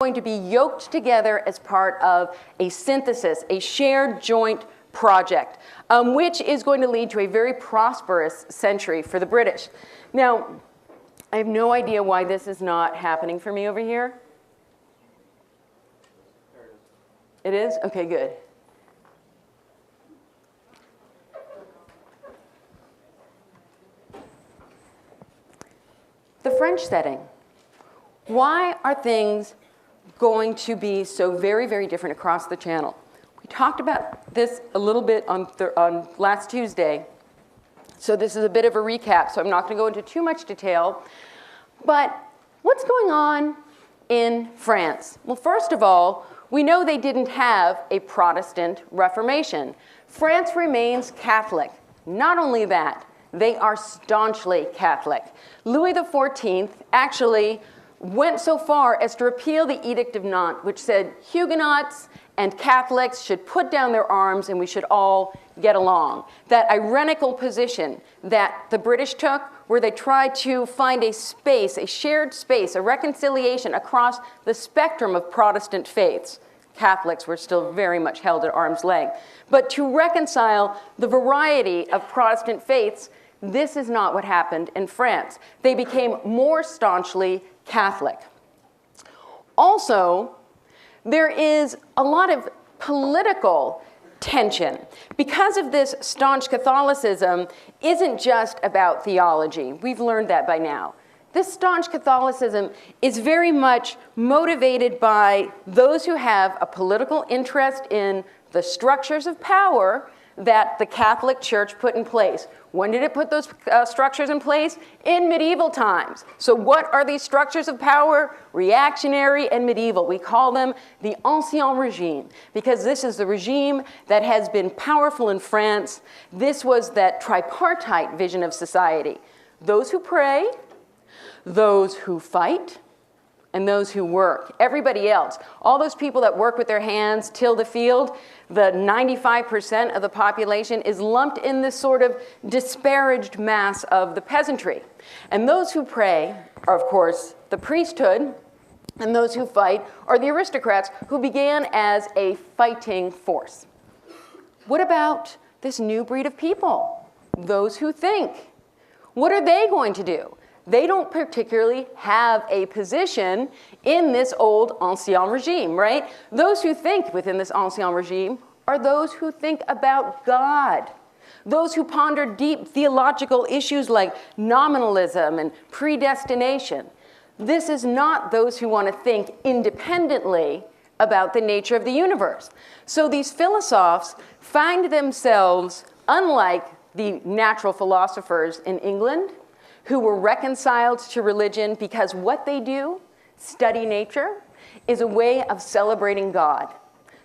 going to be yoked together as part of a synthesis, a shared joint project, which is going to lead to a very prosperous century for the British. Now, I have no idea why this is not happening for me over here. It is? Okay, good. The French setting. Why are things going to be so very, very different across the channel? We talked about this a little bit on last Tuesday. So this is a bit of a recap, so I'm not going to go into too much detail. But what's going on in France? Well, first of all, we know they didn't have a Protestant Reformation. France remains Catholic. Not only that, they are staunchly Catholic. Louis XIV actually went so far as to repeal the Edict of Nantes, which said Huguenots and Catholics should put down their arms and we should all get along. That ironical position that the British took, where they tried to find a space, a shared space, a reconciliation across the spectrum of Protestant faiths. Catholics were still very much held at arm's length. But to reconcile the variety of Protestant faiths, this is not what happened in France. They became more staunchly Catholic. Also, there is a lot of political tension. Because of this, staunch Catholicism isn't just about theology. We've learned that by now. This staunch Catholicism is very much motivated by those who have a political interest in the structures of power that the Catholic Church put in place. When did it put those structures in place? In medieval times. So what are these structures of power? Reactionary and medieval. We call them the Ancien Regime, because this is the regime that has been powerful in France. This was that tripartite vision of society. Those who pray, those who fight, and those who work. Everybody else, all those people that work with their hands, till the field, the 95% of the population is lumped in this sort of disparaged mass of the peasantry. And those who pray are, of course, the priesthood, and those who fight are the aristocrats, who began as a fighting force. What about this new breed of people? Those who think. What are they going to do? They don't particularly have a position in this old Ancien Regime, right? Those who think within this Ancien Regime are those who think about God. Those who ponder deep theological issues like nominalism and predestination. This is not those who want to think independently about the nature of the universe. So these philosophers find themselves, unlike the natural philosophers in England, who were reconciled to religion because what they do, study nature, is a way of celebrating God.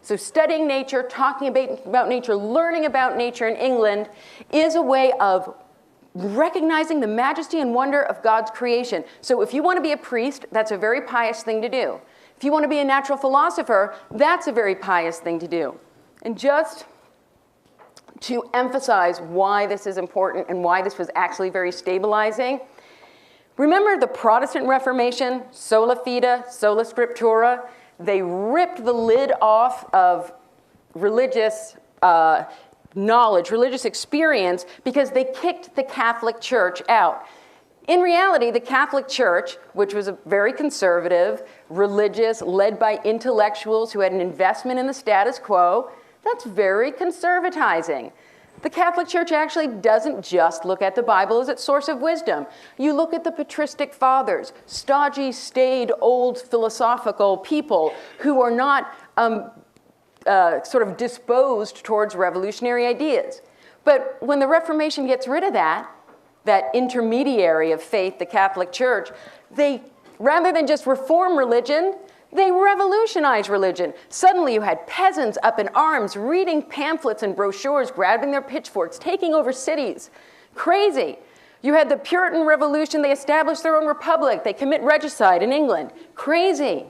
So studying nature, talking about nature, learning about nature in England is a way of recognizing the majesty and wonder of God's creation. So if you want to be a priest, that's a very pious thing to do. If you want to be a natural philosopher, that's a very pious thing to do. And just to emphasize why this is important and why this was actually very stabilizing, remember the Protestant Reformation, sola fide, sola scriptura? They ripped the lid off of religious knowledge, religious experience, because they kicked the Catholic Church out. In reality, the Catholic Church, which was a very conservative, religious, led by intellectuals who had an investment in the status quo, that's very conservatizing. The Catholic Church actually doesn't just look at the Bible as its source of wisdom. You look at the patristic fathers, stodgy, staid, old philosophical people who are not sort of disposed towards revolutionary ideas. But when the Reformation gets rid of that intermediary of faith, the Catholic Church, they, rather than just reform religion, they revolutionized religion. Suddenly you had peasants up in arms, reading pamphlets and brochures, grabbing their pitchforks, taking over cities. Crazy. You had the Puritan Revolution. They established their own republic. They commit regicide in England. Crazy.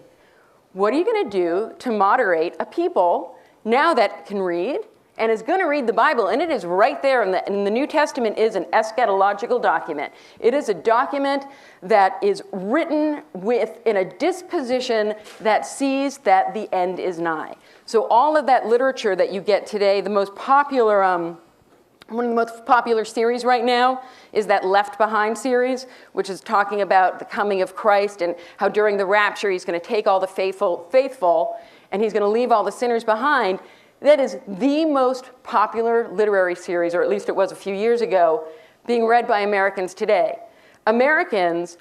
What are you going to do to moderate a people now that can read and is going to read the Bible, and it is right there, and the New Testament is an eschatological document. It is a document that is written in a disposition that sees that the end is nigh. So all of that literature that you get today, the most popular, one of the most popular series right now is that Left Behind series, which is talking about the coming of Christ and how during the rapture he's going to take all the faithful and he's going to leave all the sinners behind. That is the most popular literary series, or at least it was a few years ago, being read by Americans today. Americans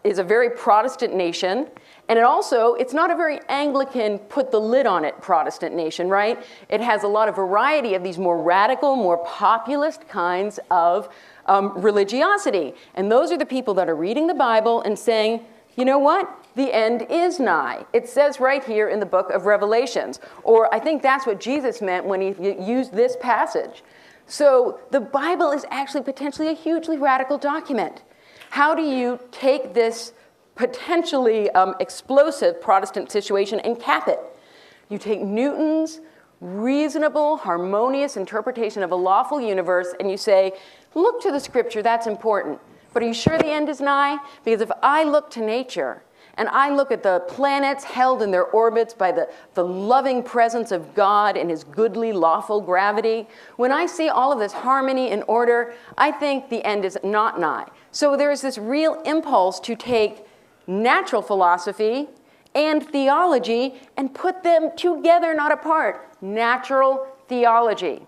is a very Protestant nation, and it's not a very Anglican, put the lid on it Protestant nation, right? It has a lot of variety of these more radical, more populist kinds of religiosity. And those are the people that are reading the Bible and saying, you know what? The end is nigh. It says right here in the book of Revelations. Or I think that's what Jesus meant when he used this passage. So the Bible is actually potentially a hugely radical document. How do you take this potentially explosive Protestant situation and cap it? You take Newton's reasonable, harmonious interpretation of a lawful universe and you say, look to the scripture, that's important. But are you sure the end is nigh? Because if I look to nature, and I look at the planets held in their orbits by the loving presence of God and his goodly, lawful gravity, when I see all of this harmony and order, I think the end is not nigh. So there is this real impulse to take natural philosophy and theology and put them together, not apart. Natural theology.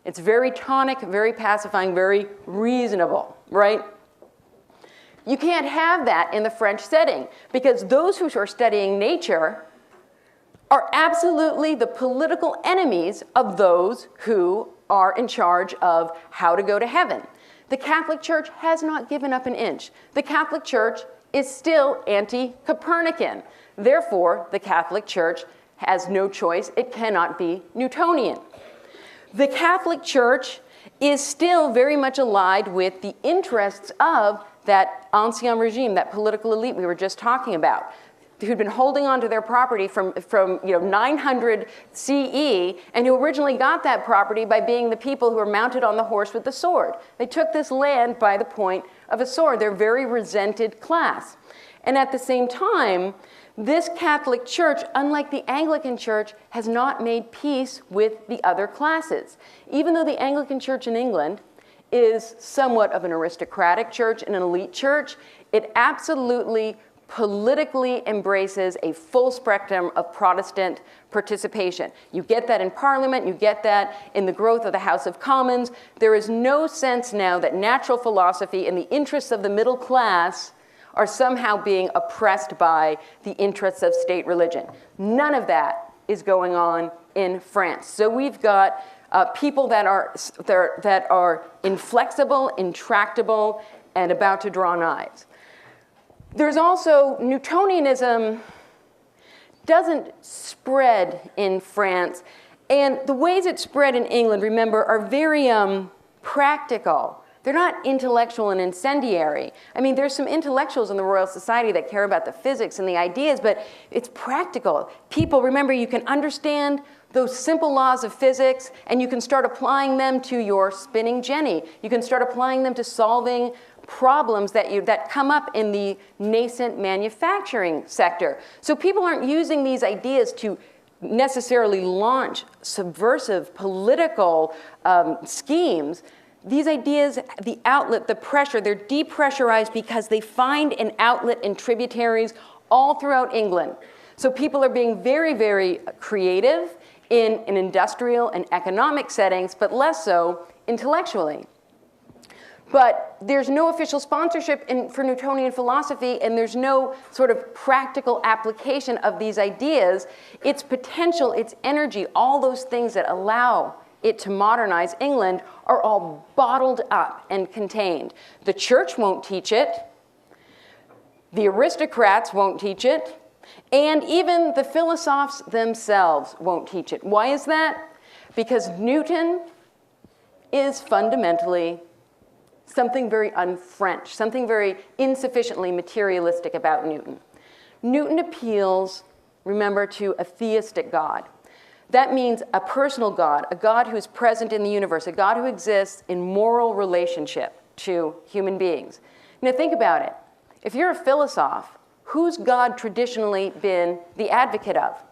It's very tonic, very pacifying, very reasonable, right? You can't have that in the French setting because those who are studying nature are absolutely the political enemies of those who are in charge of how to go to heaven. The Catholic Church has not given up an inch. The Catholic Church is still anti-Copernican. Therefore, the Catholic Church has no choice. It cannot be Newtonian. The Catholic Church is still very much allied with the interests of that ancien regime, that political elite we were just talking about, who'd been holding on to their property from 900 CE, and who originally got that property by being the people who were mounted on the horse with the sword. They took this land by the point of a sword. They're a very resented class. And at the same time, this Catholic Church, unlike the Anglican Church, has not made peace with the other classes. Even though the Anglican Church in England is somewhat of an aristocratic church and an elite church, it absolutely politically embraces a full spectrum of Protestant participation. You get that in Parliament, you get that in the growth of the House of Commons. There is no sense now that natural philosophy and the interests of the middle class are somehow being oppressed by the interests of state religion. None of that is going on in France. So we've got people that are inflexible, intractable, and about to draw knives. There's also Newtonianism doesn't spread in France, and the ways it spread in England, remember, are very practical. They're not intellectual and incendiary. I mean, there's some intellectuals in the Royal Society that care about the physics and the ideas, but it's practical. People, remember, you can understand those simple laws of physics, and you can start applying them to your spinning jenny. You can start applying them to solving problems that come up in the nascent manufacturing sector. So people aren't using these ideas to necessarily launch subversive political schemes. These ideas, the outlet, the pressure, they're depressurized because they find an outlet in tributaries all throughout England. So people are being very, very creative in industrial and economic settings, but less so intellectually. But there's no official sponsorship for Newtonian philosophy, and there's no sort of practical application of these ideas. Its potential, its energy, all those things that allow it to modernize England are all bottled up and contained. The church won't teach it. The aristocrats won't teach it. And even the philosophers themselves won't teach it. Why is that? Because Newton is fundamentally something very un-French, something very insufficiently materialistic about Newton. Newton appeals, remember, to a theistic God. That means a personal God, a God who's present in the universe, a God who exists in moral relationship to human beings. Now think about it. If you're a philosopher, who's God traditionally been the advocate of?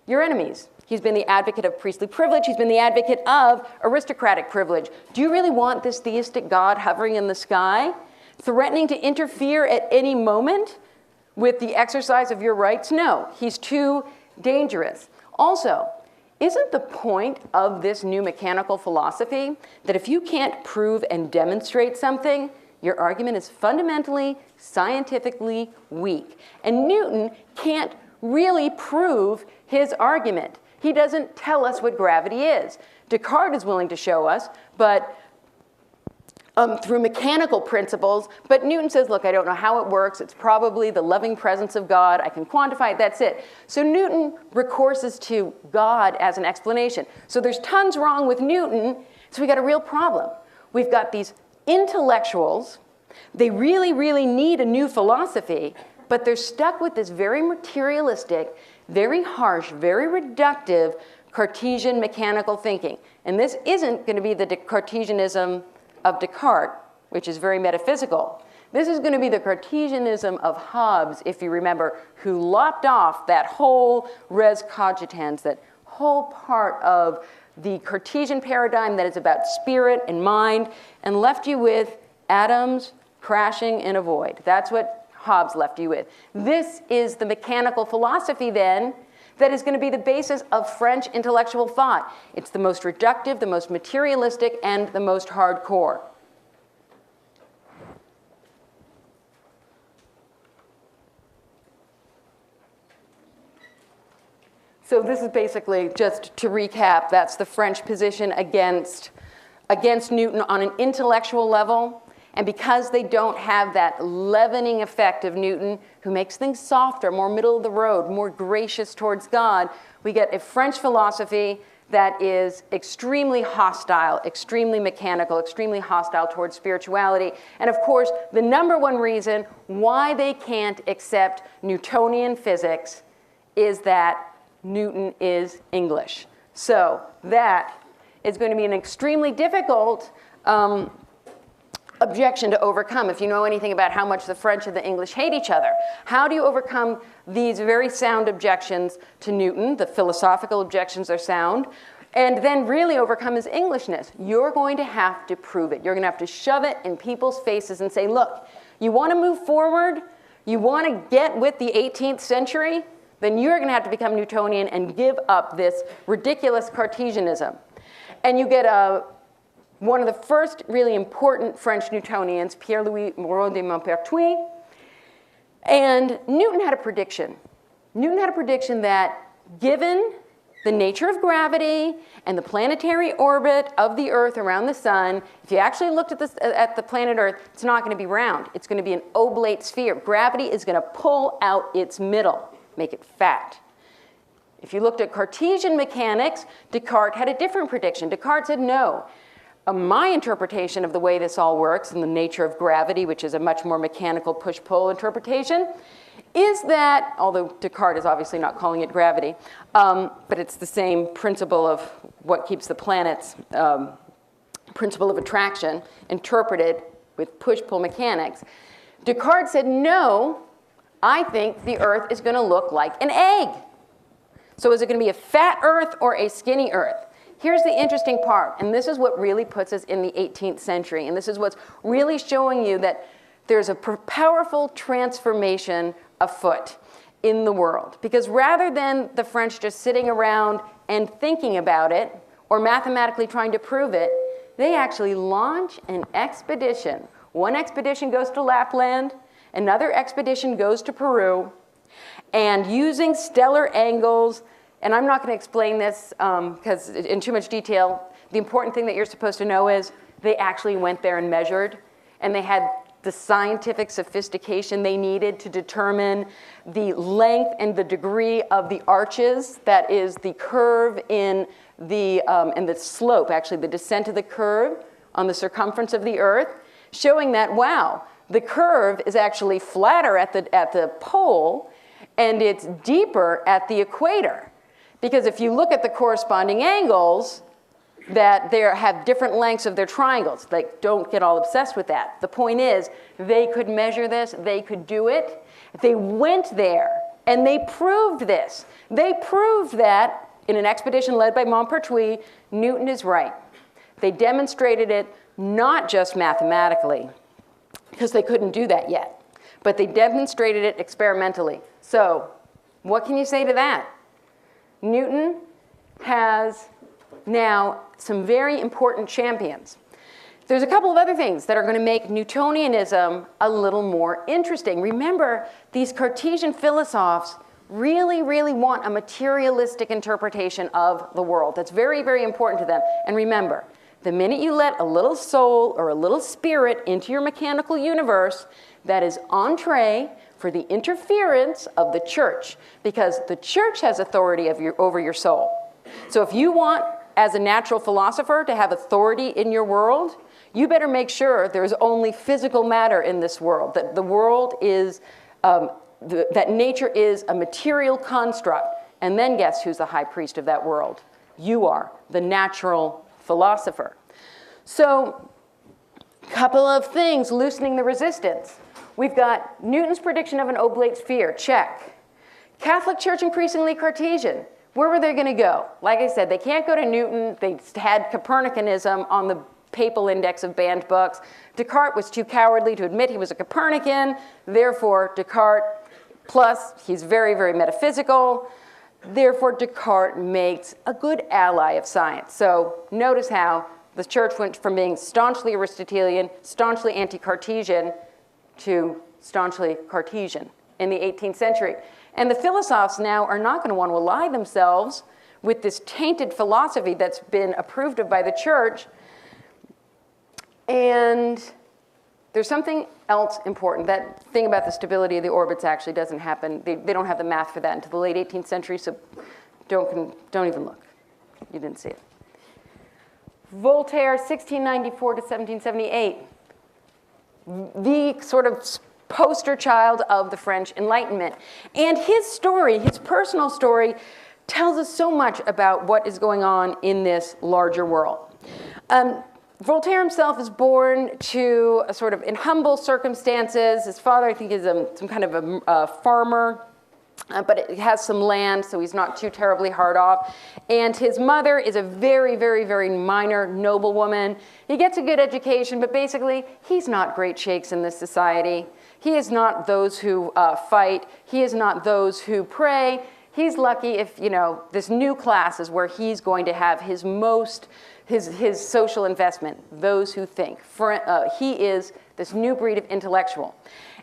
Your enemies. He's been the advocate of priestly privilege. He's been the advocate of aristocratic privilege. Do you really want this theistic God hovering in the sky, threatening to interfere at any moment with the exercise of your rights? No, he's too dangerous. Also, isn't the point of this new mechanical philosophy that if you can't prove and demonstrate something, your argument is fundamentally, scientifically weak? And Newton can't really prove his argument. He doesn't tell us what gravity is. Descartes is willing to show us, but through mechanical principles, but Newton says, look, I don't know how it works. It's probably the loving presence of God. I can quantify it, that's it. So Newton recourses to God as an explanation. So there's tons wrong with Newton, so we got a real problem. We've got these intellectuals. They really, really need a new philosophy, but they're stuck with this very materialistic, very harsh, very reductive Cartesian mechanical thinking. And this isn't going to be the Cartesianism of Descartes, which is very metaphysical. This is going to be the Cartesianism of Hobbes, if you remember, who lopped off that whole res cogitans, that whole part of the Cartesian paradigm that is about spirit and mind, and left you with atoms crashing in a void. That's what Hobbes left you with. This is the mechanical philosophy, then, that is going to be the basis of French intellectual thought. It's the most reductive, the most materialistic, and the most hardcore. So this is basically, just to recap, that's the French position against Newton on an intellectual level. And because they don't have that leavening effect of Newton, who makes things softer, more middle of the road, more gracious towards God, we get a French philosophy that is extremely hostile, extremely mechanical, extremely hostile towards spirituality. And of course, the number one reason why they can't accept Newtonian physics is that Newton is English. So that is going to be an extremely difficult objection to overcome. If you know anything about how much the French and the English hate each other, how do you overcome these very sound objections to Newton? The philosophical objections are sound, and then really overcome his Englishness. You're going to have to prove it. You're going to have to shove it in people's faces and say, look, you want to move forward? You want to get with the 18th century? Then you're going to have to become Newtonian and give up this ridiculous Cartesianism. And you get one of the first really important French Newtonians, Pierre-Louis Moreau de Maupertuis. And Newton had a prediction. Newton had a prediction that given the nature of gravity and the planetary orbit of the Earth around the sun, if you actually looked at the planet Earth, it's not going to be round. It's going to be an oblate sphere. Gravity is going to pull out its middle, make it fat. If you looked at Cartesian mechanics, Descartes had a different prediction. Descartes said, no. My interpretation of the way this all works and the nature of gravity, which is a much more mechanical push-pull interpretation, is that, although Descartes is obviously not calling it gravity, but it's the same principle of what keeps the planets, principle of attraction, interpreted with push-pull mechanics. Descartes said, no, I think the Earth is going to look like an egg. So is it going to be a fat Earth or a skinny Earth? Here's the interesting part, and this is what really puts us in the 18th century, and this is what's really showing you that there's a powerful transformation afoot in the world. Because rather than the French just sitting around and thinking about it, or mathematically trying to prove it, they actually launch an expedition. One expedition goes to Lapland, another expedition goes to Peru, and using stellar angles, and I'm not going to explain this because in too much detail. The important thing that you're supposed to know is they actually went there and measured, and they had the scientific sophistication they needed to determine the length and the degree of the arches, that is the curve in the, and the slope, actually the descent of the curve on the circumference of the Earth, showing that, wow, the curve is actually flatter at the pole, and it's deeper at the equator. Because if you look at the corresponding angles, that they have different lengths of their triangles. Like, don't get all obsessed with that. The point is, they could measure this, they could do it. They went there, and they proved this. They proved that, in an expedition led by Maupertuis, Newton is right. They demonstrated it not just mathematically, because they couldn't do that yet, but they demonstrated it experimentally. So, what can you say to that? Newton has now some very important champions. There's a couple of other things that are going to make Newtonianism a little more interesting. Remember, these Cartesian philosophes really, really want a materialistic interpretation of the world. That's very, very important to them. And remember, the minute you let a little soul or a little spirit into your mechanical universe, that is entree for the interference of the church, because the church has authority over your soul. So if you want, as a natural philosopher, to have authority in your world, you better make sure there's only physical matter in this world, that the world is, that nature is a material construct. And then guess who's the high priest of that world? You are, the natural philosopher. So, a couple of things loosening the resistance. We've got Newton's prediction of an oblate sphere, check. Catholic Church increasingly Cartesian. Where were they going to go? Like I said, they can't go to Newton. They had Copernicanism on the papal index of banned books. Descartes was too cowardly to admit he was a Copernican. Therefore, Descartes, plus he's very, very metaphysical. Therefore, Descartes makes a good ally of science. So notice how the church went from being staunchly Aristotelian, staunchly anti-Cartesian, to staunchly Cartesian in the 18th century. And the philosophers now are not going to want to ally themselves with this tainted philosophy that's been approved of by the church. And there's something else important. That thing about the stability of the orbits actually doesn't happen. They don't have the math for that until the late 18th century, so don't even look. You didn't see it. Voltaire, 1694 to 1778. The sort of poster child of the French Enlightenment. And his story, his personal story, tells us so much about what is going on in this larger world. Voltaire himself is born to a sort of in humble circumstances. His father, I think, is some kind of a farmer, but it has some land, so he's not too terribly hard off. And his mother is a very, very, very minor noblewoman. He gets a good education, but basically, he's not great shakes in this society. He is not those who fight. He is not those who pray. He's lucky if, this new class is where he's going to have his social investment, those who think. He is this new breed of intellectual.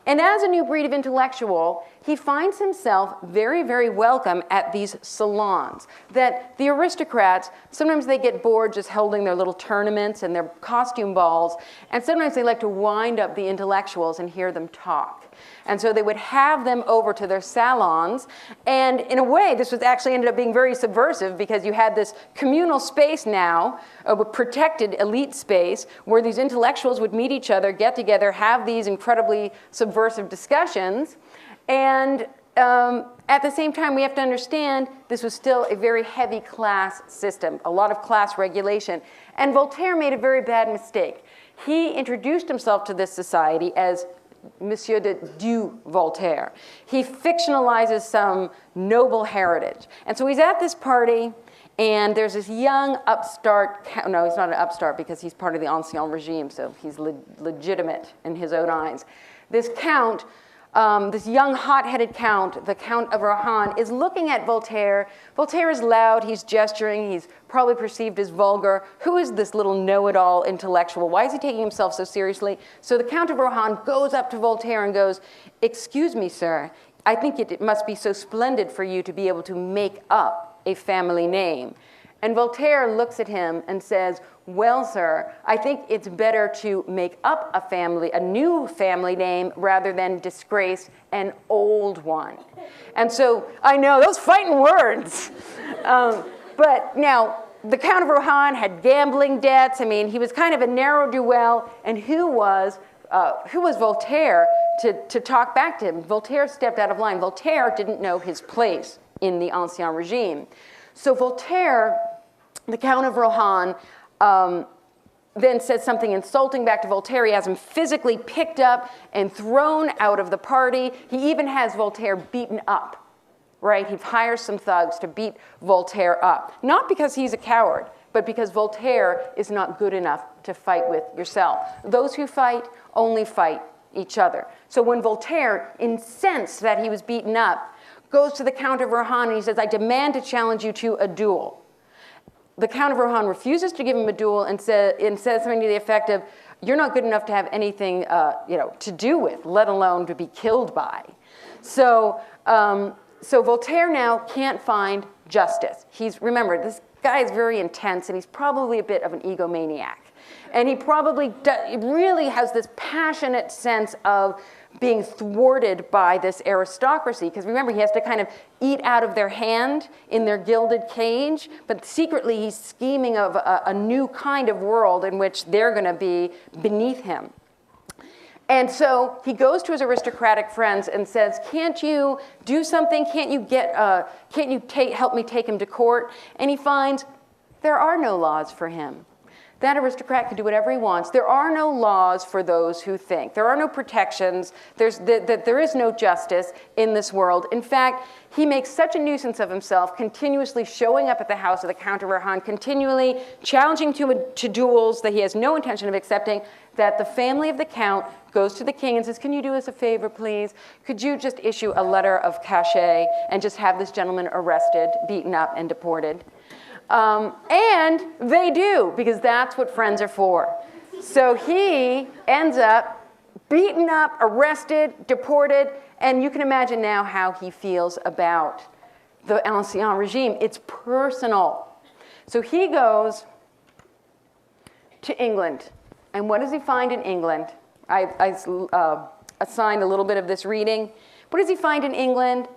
And as a new breed of intellectual, he finds himself very, very welcome at these salons. That the aristocrats, sometimes they get bored just holding their little tournaments and their costume balls, and sometimes they like to wind up the intellectuals and hear them talk. And so they would have them over to their salons, and in a way, this was actually ended up being very subversive because you had this communal space now, a protected elite space, where these intellectuals would meet each other, get together, have these incredibly subversive discussions, and at the same time, we have to understand this was still a very heavy class system, a lot of class regulation. And Voltaire made a very bad mistake. He introduced himself to this society as Monsieur de Du Voltaire. He fictionalizes some noble heritage. And so he's at this party, and there's this young upstart, no, he's not an upstart because he's part of the Ancien Regime, so he's legitimate in his own eyes. This count, this young hot-headed count, the Count of Rohan, is looking at Voltaire. Voltaire is loud, he's gesturing, he's probably perceived as vulgar. Who is this little know-it-all intellectual? Why is he taking himself so seriously? So the Count of Rohan goes up to Voltaire and goes, "Excuse me, sir, I think it must be so splendid for you to be able to make up a family name." And Voltaire looks at him and says, "Well, sir, I think it's better to make up a new family name rather than disgrace an old one." And so, I know, those fighting words. But now, the Count of Rohan had gambling debts. I mean, he was kind of a ne'er-do-well. And who was Voltaire to talk back to him? Voltaire stepped out of line. Voltaire didn't know his place in the Ancien Regime. So Voltaire, the Count of Rohan, then says something insulting back to Voltaire. He has him physically picked up and thrown out of the party. He even has Voltaire beaten up, right? He hires some thugs to beat Voltaire up. Not because he's a coward, but because Voltaire is not good enough to fight with yourself. Those who fight only fight each other. So when Voltaire, incensed that he was beaten up, goes to the Count of Rohan and he says, I demand to challenge you to a duel. The Count of Rohan refuses to give him a duel and says something to the effect of, you're not good enough to have anything to do with, let alone to be killed by. So Voltaire now can't find justice. Remember, this guy is very intense and he's probably a bit of an egomaniac. And he probably really has this passionate sense of being thwarted by this aristocracy. Because remember, he has to kind of eat out of their hand in their gilded cage, but secretly he's scheming of a new kind of world in which they're going to be beneath him. And so he goes to his aristocratic friends and says, can't you do something? Can't you help me take him to court? And he finds there are no laws for him. That aristocrat can do whatever he wants. There are no laws for those who think. There are no protections. There is no justice in this world. In fact, he makes such a nuisance of himself, continuously showing up at the house of the Count of Rohan, continually challenging to duels that he has no intention of accepting, that the family of the Count goes to the king and says, can you do us a favor, please? Could you just issue a letter of cachet and just have this gentleman arrested, beaten up, and deported? And they do, because that's what friends are for. So he ends up beaten up, arrested, deported, and you can imagine now how he feels about the Ancien regime. It's personal. So he goes to England. And what does he find in England? I assigned a little bit of this reading. What does he find in England?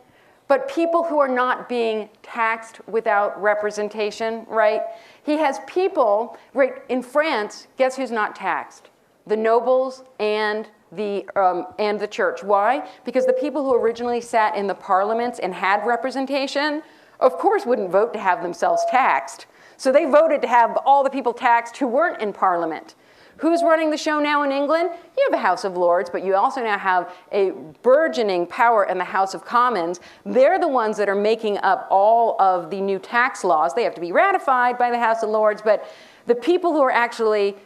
But people who are not being taxed without representation, right? He has people, right, in France, guess who's not taxed? The nobles and the church. Why? Because the people who originally sat in the parliaments and had representation, of course, wouldn't vote to have themselves taxed. So they voted to have all the people taxed who weren't in parliament. Who's running the show now in England? You have a House of Lords, but you also now have a burgeoning power in the House of Commons. They're the ones that are making up all of the new tax laws. They have to be ratified by the House of Lords, but the people who are actually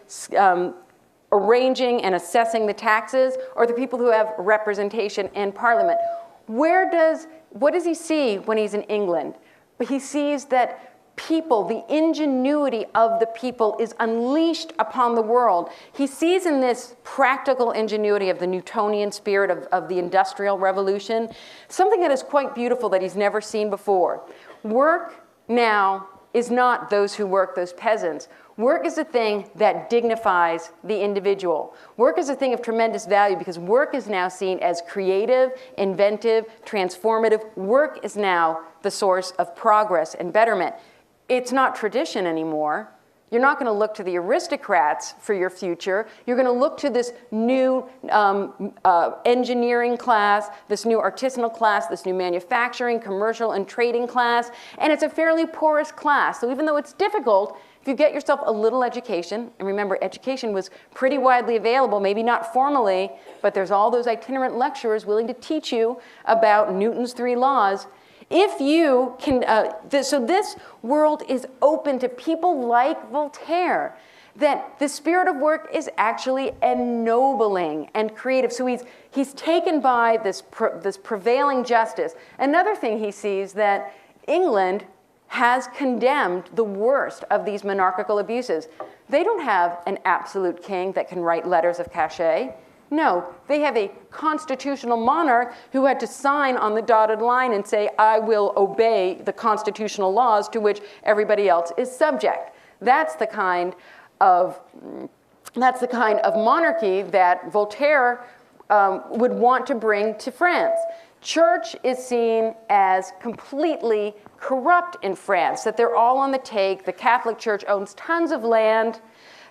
arranging and assessing the taxes are the people who have representation in Parliament. What does he see when he's in England? But he sees that people, the ingenuity of the people is unleashed upon the world. He sees in this practical ingenuity of the Newtonian spirit of the Industrial Revolution something that is quite beautiful that he's never seen before. Work now is not those who work, those peasants. Work is a thing that dignifies the individual. Work is a thing of tremendous value because work is now seen as creative, inventive, transformative. Work is now the source of progress and betterment. It's not tradition anymore. You're not going to look to the aristocrats for your future. You're going to look to this new engineering class, this new artisanal class, this new manufacturing, commercial, and trading class. And it's a fairly porous class. So even though it's difficult, if you get yourself a little education, and remember, education was pretty widely available, maybe not formally, but there's all those itinerant lecturers willing to teach you about Newton's 3 laws. If you can, so this world is open to people like Voltaire, that the spirit of work is actually ennobling and creative. So he's taken by this prevailing justice. Another thing he sees that England has condemned the worst of these monarchical abuses. They don't have an absolute king that can write letters of cachet. No, they have a constitutional monarch who had to sign on the dotted line and say, I will obey the constitutional laws to which everybody else is subject. That's the kind of monarchy that Voltaire would want to bring to France. Church is seen as completely corrupt in France, that they're all on the take. The Catholic Church owns tons of land.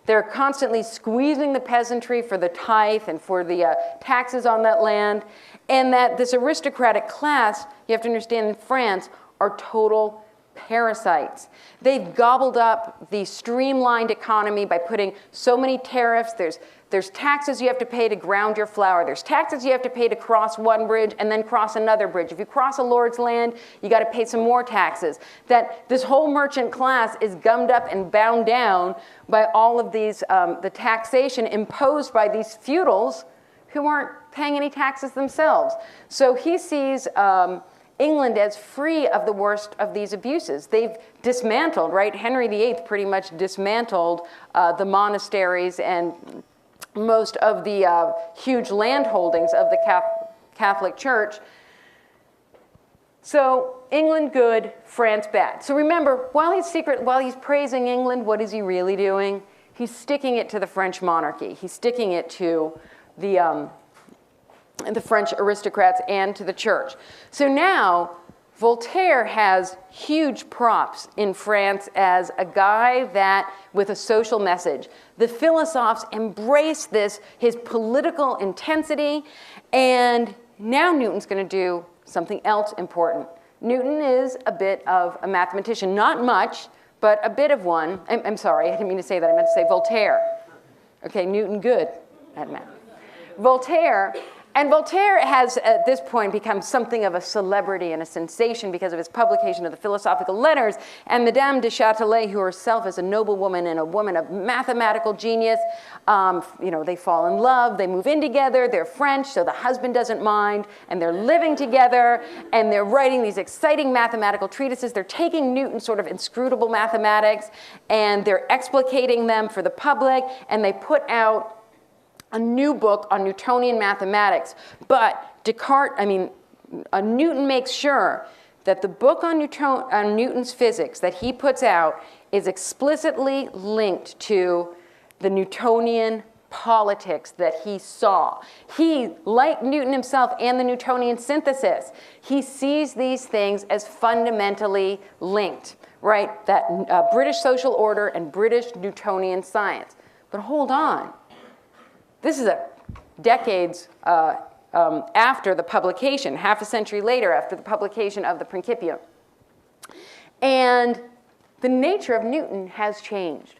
They're constantly squeezing the peasantry for the tithe and for the taxes on that land. And that this aristocratic class, you have to understand in France, are total parasites. They've gobbled up the streamlined economy by putting so many tariffs. There's taxes you have to pay to ground your flour. There's taxes you have to pay to cross one bridge and then cross another bridge. If you cross a lord's land, you got to pay some more taxes. That this whole merchant class is gummed up and bound down by all of these, the taxation imposed by these feudals who aren't paying any taxes themselves. So he sees England as free of the worst of these abuses. They've dismantled, right? Henry VIII pretty much dismantled the monasteries and most of the huge land holdings of the Catholic Church. So England good, France bad. So remember, while he's praising England, what is he really doing? He's sticking it to the French monarchy. He's sticking it to the French aristocrats and to the church. So now Voltaire has huge props in France as a guy that with a social message. The philosophes embrace this, his political intensity, and now Newton's going to do something else important. Newton is a bit of a mathematician, not much, but a bit of one. I'm sorry, I didn't mean to say that, I meant to say Voltaire. Okay, Newton good at math. Voltaire has, at this point, become something of a celebrity and a sensation because of his publication of the Philosophical Letters, and Madame de Châtelet, who herself is a noblewoman and a woman of mathematical genius, they fall in love, they move in together, they're French, so the husband doesn't mind, and they're living together, and they're writing these exciting mathematical treatises. They're taking Newton's sort of inscrutable mathematics, and they're explicating them for the public, and they put out a new book on Newtonian mathematics. But Newton makes sure that the book on Newton's physics that he puts out is explicitly linked to the Newtonian politics that he saw. He, like Newton himself and the Newtonian synthesis, he sees these things as fundamentally linked, right? That British social order and British Newtonian science. But hold on. This is decades after the publication, half a century later after the publication of the Principium. And the nature of Newton has changed.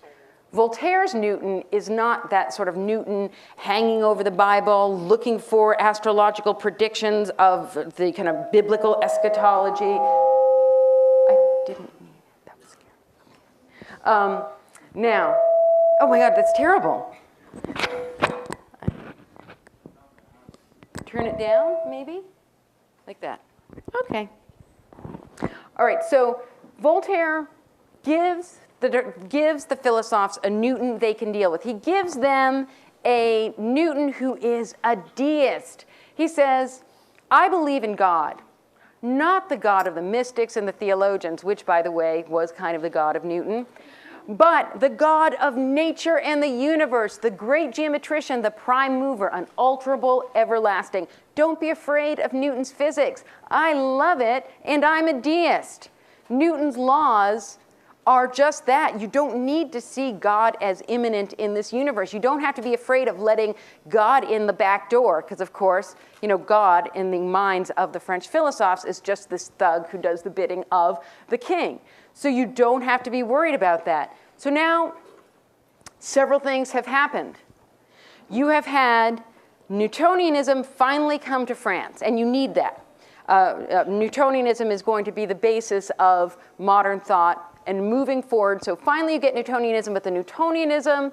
Voltaire's Newton is not that sort of Newton hanging over the Bible, looking for astrological predictions of the kind of biblical eschatology. I didn't mean it. That was scary. Now, oh my God, that's terrible. Turn it down, maybe? Like that. Okay. All right, so Voltaire gives the philosophes a Newton they can deal with. He gives them a Newton who is a deist. He says, I believe in God, not the God of the mystics and the theologians, which, by the way, was kind of the God of Newton, but the God of nature and the universe, the great geometrician, the prime mover, unalterable, everlasting. Don't be afraid of Newton's physics. I love it, and I'm a deist. Newton's laws are just that. You don't need to see God as immanent in this universe. You don't have to be afraid of letting God in the back door, because, of course, God in the minds of the French philosophes is just this thug who does the bidding of the king. So you don't have to be worried about that. So now, several things have happened. You have had Newtonianism finally come to France, and you need that. Newtonianism is going to be the basis of modern thought and moving forward. So finally you get Newtonianism, but the Newtonianism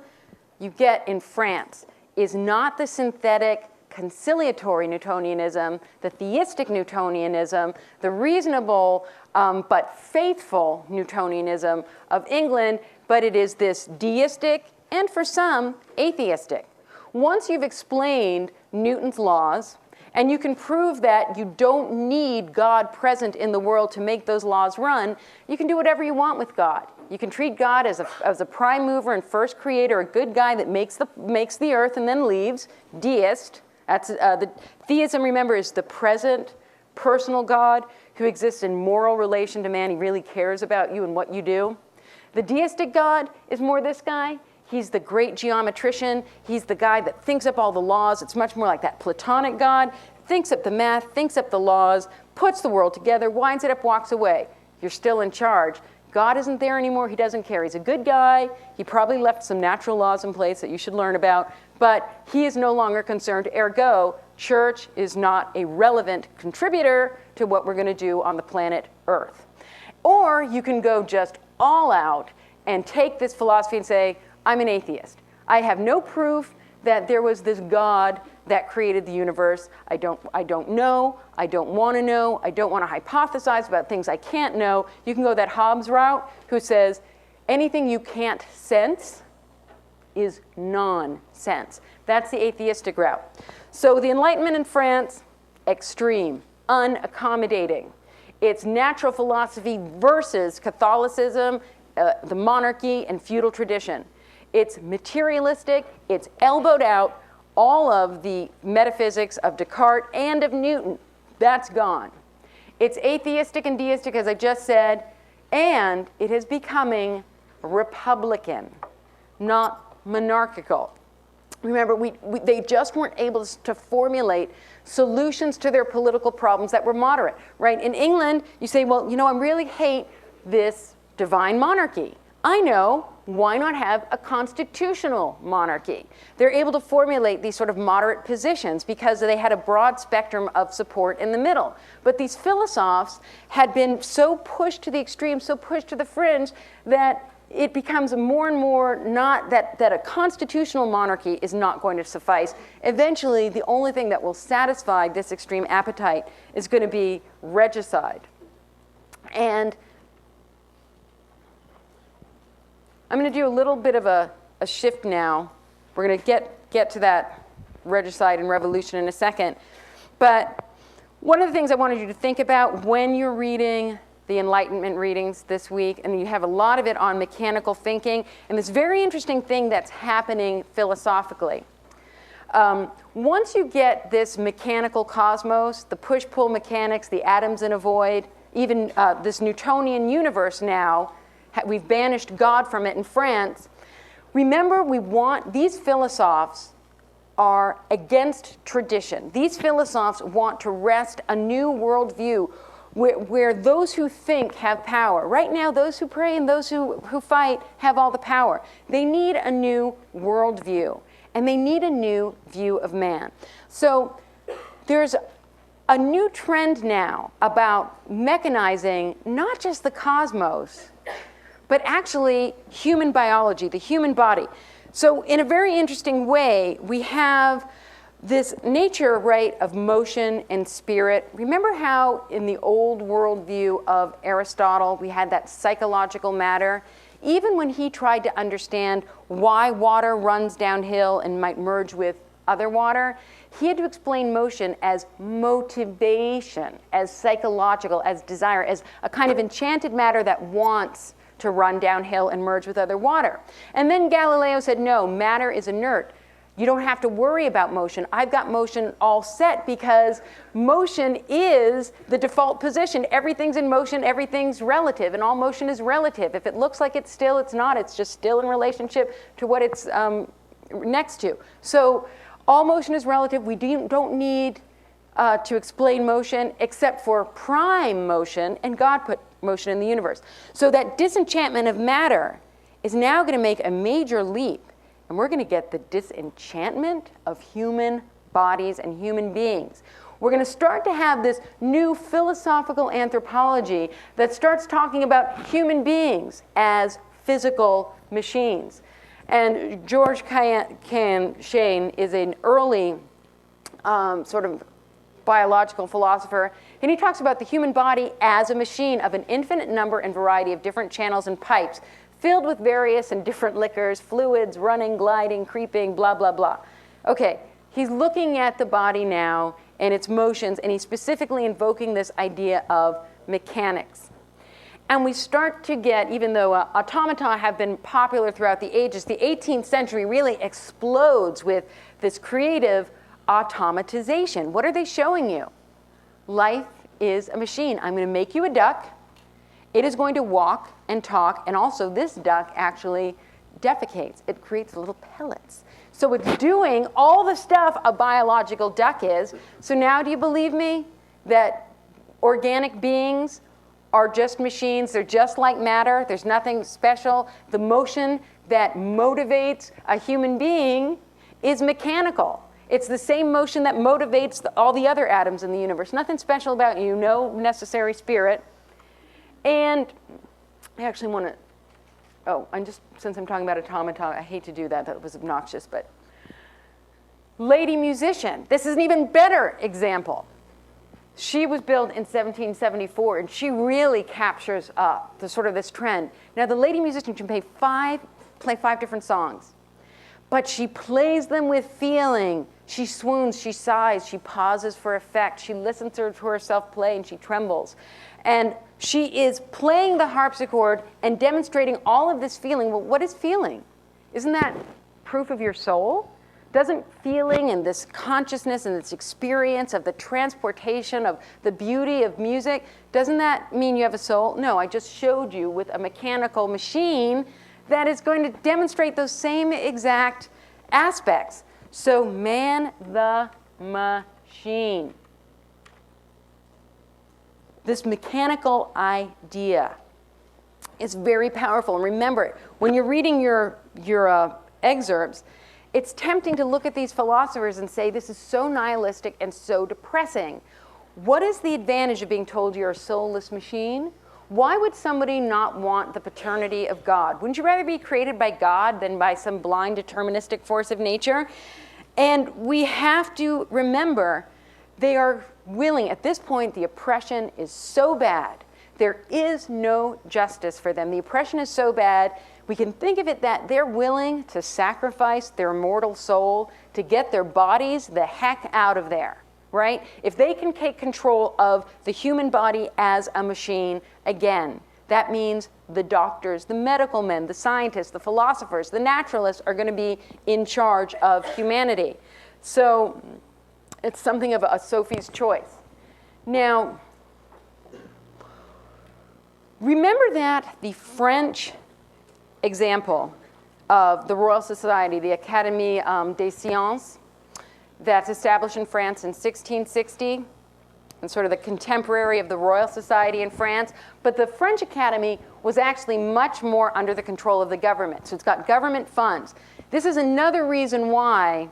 you get in France is not the synthetic conciliatory Newtonianism, the theistic Newtonianism, the reasonable but faithful Newtonianism of England, but it is this deistic and, for some, atheistic. Once you've explained Newton's laws, and you can prove that you don't need God present in the world to make those laws run, you can do whatever you want with God. You can treat God as a prime mover and first creator, a good guy that makes the earth and then leaves, deist. That's the theism, remember, is the present personal God who exists in moral relation to man. He really cares about you and what you do. The deistic God is more this guy. He's the great geometrician. He's the guy that thinks up all the laws. It's much more like that Platonic God. Thinks up the math, thinks up the laws, puts the world together, winds it up, walks away. You're still in charge. God isn't there anymore. He doesn't care. He's a good guy. He probably left some natural laws in place that you should learn about, but he is no longer concerned. Ergo, church is not a relevant contributor to what we're going to do on the planet Earth. Or you can go just all out and take this philosophy and say, I'm an atheist. I have no proof that there was this God that created the universe. I don't know. I don't want to know. I don't want to hypothesize about things I can't know. You can go that Hobbes route, who says anything you can't sense is nonsense. That's the atheistic route. So the Enlightenment in France, extreme, unaccommodating. It's natural philosophy versus Catholicism, the monarchy, and feudal tradition. It's materialistic. It's elbowed out all of the metaphysics of Descartes and of Newton. That's gone. It's atheistic and deistic, as I just said, and it is becoming republican, not monarchical. Remember, they just weren't able to formulate solutions to their political problems that were moderate, right? In England, you say, well, I really hate this divine monarchy. I know, why not have a constitutional monarchy? They're able to formulate these sort of moderate positions because they had a broad spectrum of support in the middle. But these philosophers had been so pushed to the extreme, so pushed to the fringe, that it becomes more and more not that a constitutional monarchy is not going to suffice. Eventually, the only thing that will satisfy this extreme appetite is going to be regicide. And I'm going to do a little bit of a shift now. We're going to get to that regicide and revolution in a second. But one of the things I wanted you to think about when you're reading the Enlightenment readings this week, and you have a lot of it on mechanical thinking, and this very interesting thing that's happening philosophically. Once you get this mechanical cosmos, the push-pull mechanics, the atoms in a void, even this Newtonian universe now, we've banished God from it in France. Remember, these philosophers are against tradition. These philosophers want to wrest a new worldview where those who think have power. Right now, those who pray and those who fight have all the power. They need a new worldview, and they need a new view of man. So there's a new trend now about mechanizing not just the cosmos, but actually human biology, the human body. So in a very interesting way, we have this nature, right, of motion and spirit. Remember how in the old worldview of Aristotle, we had that psychological matter? Even when he tried to understand why water runs downhill and might merge with other water, he had to explain motion as motivation, as psychological, as desire, as a kind of enchanted matter that wants to run downhill and merge with other water. And then Galileo said, no, matter is inert. You don't have to worry about motion. I've got motion all set because motion is the default position. Everything's in motion, everything's relative, and all motion is relative. If it looks like it's still, it's not. It's just still in relationship to what it's next to. So all motion is relative. We don't need to explain motion except for prime motion, and God put motion in the universe. So that disenchantment of matter is now going to make a major leap, and we're going to get the disenchantment of human bodies and human beings. We're going to start to have this new philosophical anthropology that starts talking about human beings as physical machines. And George Shane is an early sort of biological philosopher, and he talks about the human body as a machine of an infinite number and variety of different channels and pipes filled with various and different liquors, fluids, running, gliding, creeping, blah, blah, blah. Okay, he's looking at the body now and its motions, and he's specifically invoking this idea of mechanics. And we start to get, even though automata have been popular throughout the ages, the 18th century really explodes with this creative automatization. What are they showing you? Life is a machine. I'm going to make you a duck. It is going to walk and talk, and also this duck actually defecates. It creates little pellets. So it's doing all the stuff a biological duck is. So now do you believe me that organic beings are just machines. They're just like matter. There's nothing special. The motion that motivates a human being is mechanical. It's the same motion that motivates all the other atoms in the universe. Nothing special about you, no necessary spirit. And I actually want to, since I'm talking about automata, I hate to do that. That was obnoxious, but lady musician. This is an even better example. She was built in 1774, and she really captures the sort of this trend. Now, the lady musician can play five different songs, but she plays them with feeling. She swoons, she sighs, she pauses for effect, she listens to herself play, and she trembles. And she is playing the harpsichord and demonstrating all of this feeling. Well, what is feeling? Isn't that proof of your soul? Doesn't feeling and this consciousness and this experience of the transportation of the beauty of music, doesn't that mean you have a soul? No, I just showed you with a mechanical machine that is going to demonstrate those same exact aspects. So man the machine. This mechanical idea is very powerful. And remember, when you're reading your excerpts, it's tempting to look at these philosophers and say, this is so nihilistic and so depressing. What is the advantage of being told you're a soulless machine? Why would somebody not want the paternity of God? Wouldn't you rather be created by God than by some blind deterministic force of nature? And we have to remember they are willing. At this point, the oppression is so bad. There is no justice for them. The oppression is so bad. We can think of it that they're willing to sacrifice their immortal soul to get their bodies the heck out of there, right? If they can take control of the human body as a machine, again, that means the doctors, the medical men, the scientists, the philosophers, the naturalists are going to be in charge of humanity. So it's something of a Sophie's choice. Now, remember that the French example of the Royal Society, the Académie des Sciences, that's established in France in 1660, and sort of the contemporary of the Royal Society in France. But the French Academy was actually much more under the control of the government. So it's got government funds. This is another reason why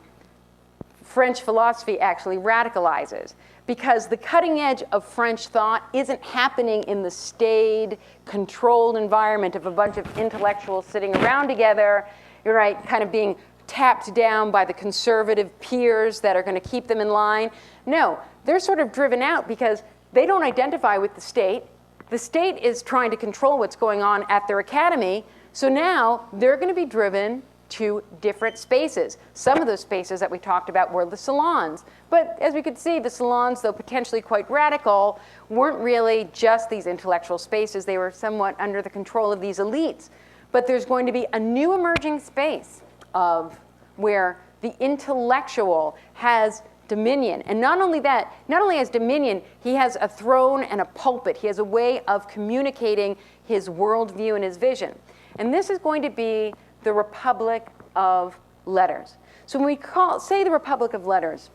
French philosophy actually radicalizes, because the cutting edge of French thought isn't happening in the staid, controlled environment of a bunch of intellectuals sitting around together, you're right, kind of being tapped down by the conservative peers that are going to keep them in line. No, they're sort of driven out because they don't identify with the state. The state is trying to control what's going on at their academy, so now they're going to be driven to different spaces. Some of those spaces that we talked about were the salons. But as we could see, the salons, though potentially quite radical, weren't really just these intellectual spaces. They were somewhat under the control of these elites. But there's going to be a new emerging space of where the intellectual has dominion. And not only that, not only has dominion, he has a throne and a pulpit. He has a way of communicating his worldview and his vision. And this is going to be the Republic of Letters. So when we say the Republic of Letters,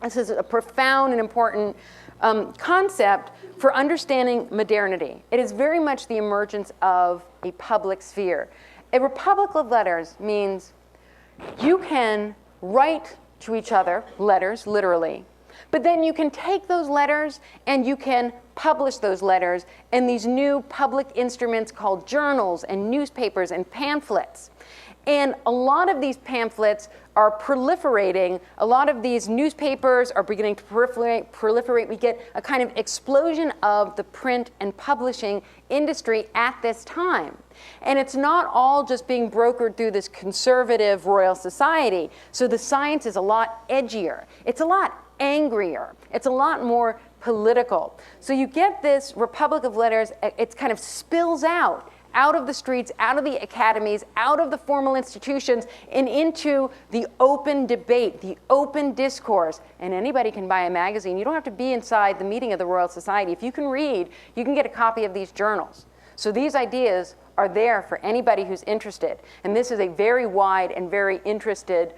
this is a profound and important concept for understanding modernity. It is very much the emergence of a public sphere. A Republic of Letters means you can write to each other letters, literally, but then you can take those letters and you can publish those letters in these new public instruments called journals and newspapers and pamphlets. And a lot of these pamphlets are proliferating. A lot of these newspapers are beginning to proliferate. We get a kind of explosion of the print and publishing industry at this time. And it's not all just being brokered through this conservative Royal Society. So the science is a lot edgier. It's a lot angrier. It's a lot more political. So you get this Republic of Letters, it kind of spills out of the streets, out of the academies, out of the formal institutions, and into the open debate, the open discourse. And anybody can buy a magazine. You don't have to be inside the meeting of the Royal Society. If you can read, you can get a copy of these journals. So these ideas are there for anybody who's interested. And this is a very wide and very interested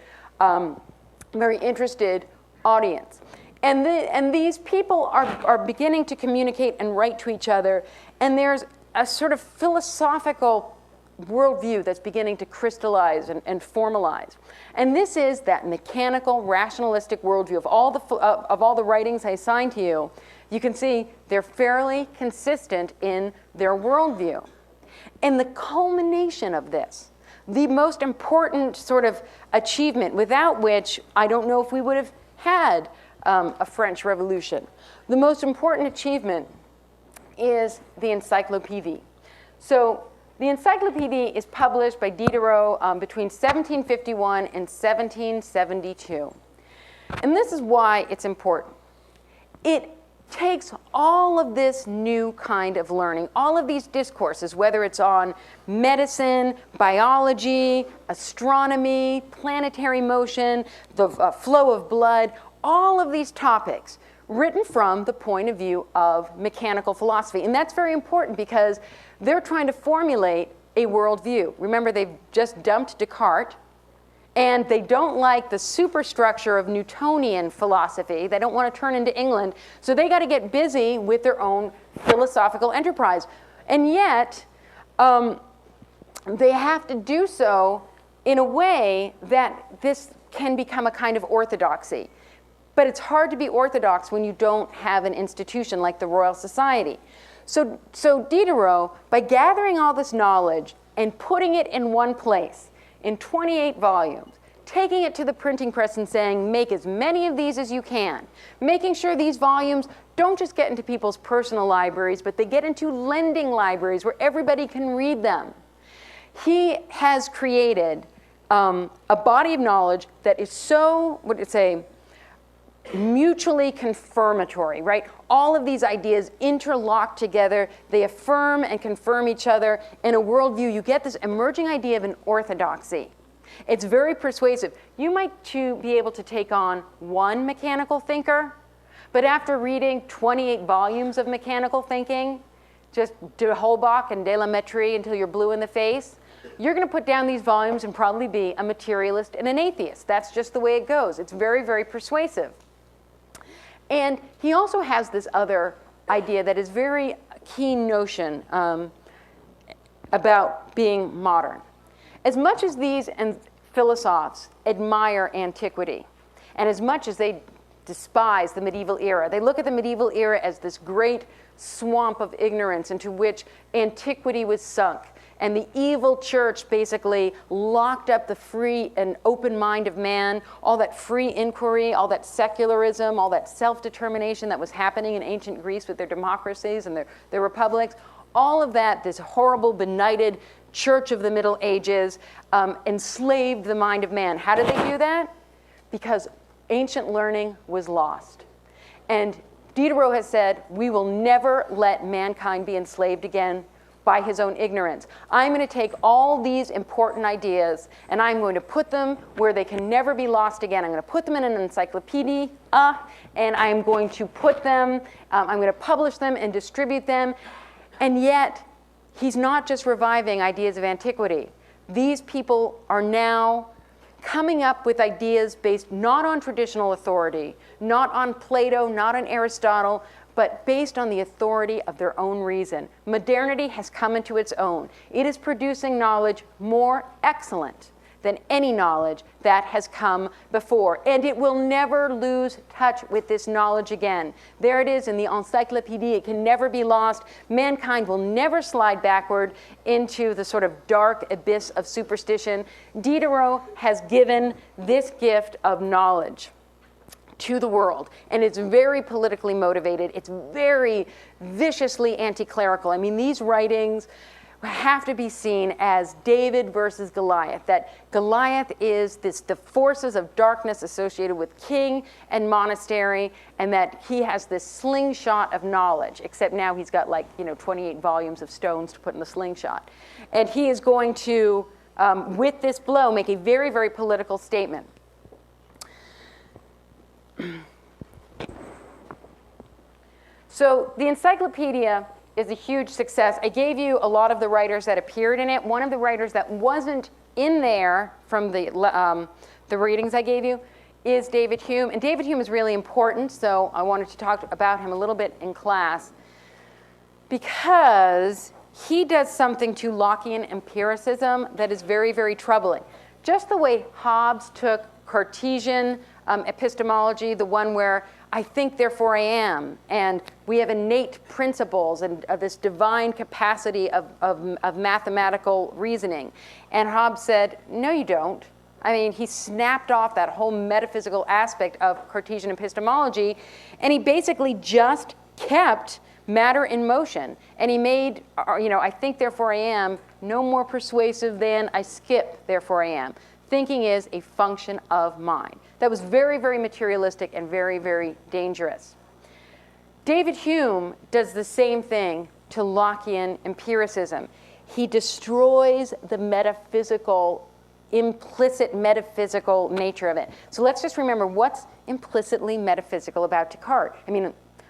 audience. And these people are beginning to communicate and write to each other, and there's a sort of philosophical worldview that's beginning to crystallize and formalize. And this is that mechanical, rationalistic worldview of all the writings I assigned to you. You can see they're fairly consistent in their worldview. And the culmination of this, the most important sort of achievement, without which I don't know if we would have had a French Revolution. The most important achievement is the Encyclopédie. So the Encyclopédie is published by Diderot between 1751 and 1772. And this is why it's important. It takes all of this new kind of learning, all of these discourses, whether it's on medicine, biology, astronomy, planetary motion, the flow of blood, all of these topics written from the point of view of mechanical philosophy. And that's very important because they're trying to formulate a worldview. Remember, they've just dumped Descartes, and they don't like the superstructure of Newtonian philosophy. They don't want to turn into England, so they got to get busy with their own philosophical enterprise. And yet, they have to do so in a way that this can become a kind of orthodoxy. But it's hard to be orthodox when you don't have an institution like the Royal Society. So Diderot, by gathering all this knowledge and putting it in one place, in 28 volumes, taking it to the printing press and saying, make as many of these as you can, making sure these volumes don't just get into people's personal libraries, but they get into lending libraries where everybody can read them. He has created a body of knowledge that is so, what did it say, mutually confirmatory, right? All of these ideas interlock together. They affirm and confirm each other. In a worldview, you get this emerging idea of an orthodoxy. It's very persuasive. You might be able to take on one mechanical thinker, but after reading 28 volumes of mechanical thinking, just de Holbach and de la Mettrie until you're blue in the face, you're going to put down these volumes and probably be a materialist and an atheist. That's just the way it goes. It's very, very persuasive. And he also has this other idea that is very keen notion about being modern. As much as these philosophers admire antiquity, and as much as they despise the medieval era, they look at the medieval era as this great swamp of ignorance into which antiquity was sunk, and the evil church basically locked up the free and open mind of man, all that free inquiry, all that secularism, all that self-determination that was happening in ancient Greece with their democracies and their republics. All of that, this horrible, benighted church of the Middle Ages, enslaved the mind of man. How did they do that? Because ancient learning was lost. And Diderot has said, we will never let mankind be enslaved again by his own ignorance. I'm going to take all these important ideas and I'm going to put them where they can never be lost again. I'm going to put them in an encyclopedia, and I'm going to put them, I'm going to publish them and distribute them. And yet, he's not just reviving ideas of antiquity. These people are now coming up with ideas based not on traditional authority, not on Plato, not on Aristotle, but based on the authority of their own reason. Modernity has come into its own. It is producing knowledge more excellent than any knowledge that has come before. And it will never lose touch with this knowledge again. There it is in the Encyclopédie. It can never be lost. Mankind will never slide backward into the sort of dark abyss of superstition. Diderot has given this gift of knowledge to the world, and it's very politically motivated. It's very viciously anti-clerical. I mean, these writings have to be seen as David versus Goliath, that Goliath is the forces of darkness associated with king and monastery, and that he has this slingshot of knowledge, except now he's got 28 volumes of stones to put in the slingshot. And he is going to, with this blow, make a very, very political statement. So the encyclopedia is a huge success. I gave you a lot of the writers that appeared in it. One of the writers that wasn't in there from the readings I gave you is David Hume. And David Hume is really important, so I wanted to talk about him a little bit in class, because he does something to Lockean empiricism that is very, very troubling. Just the way Hobbes took Cartesian epistemology, the one where I think, therefore I am, and we have innate principles and this divine capacity of mathematical reasoning. And Hobbes said, no, you don't. I mean, he snapped off that whole metaphysical aspect of Cartesian epistemology, and he basically just kept matter in motion. And he made, I think, therefore I am, no more persuasive than I skip, therefore I am. Thinking is a function of mind. That was very, very materialistic and very, very dangerous. David Hume does the same thing to Lockean empiricism. He destroys the metaphysical, implicit metaphysical nature of it. So let's just remember what's implicitly metaphysical about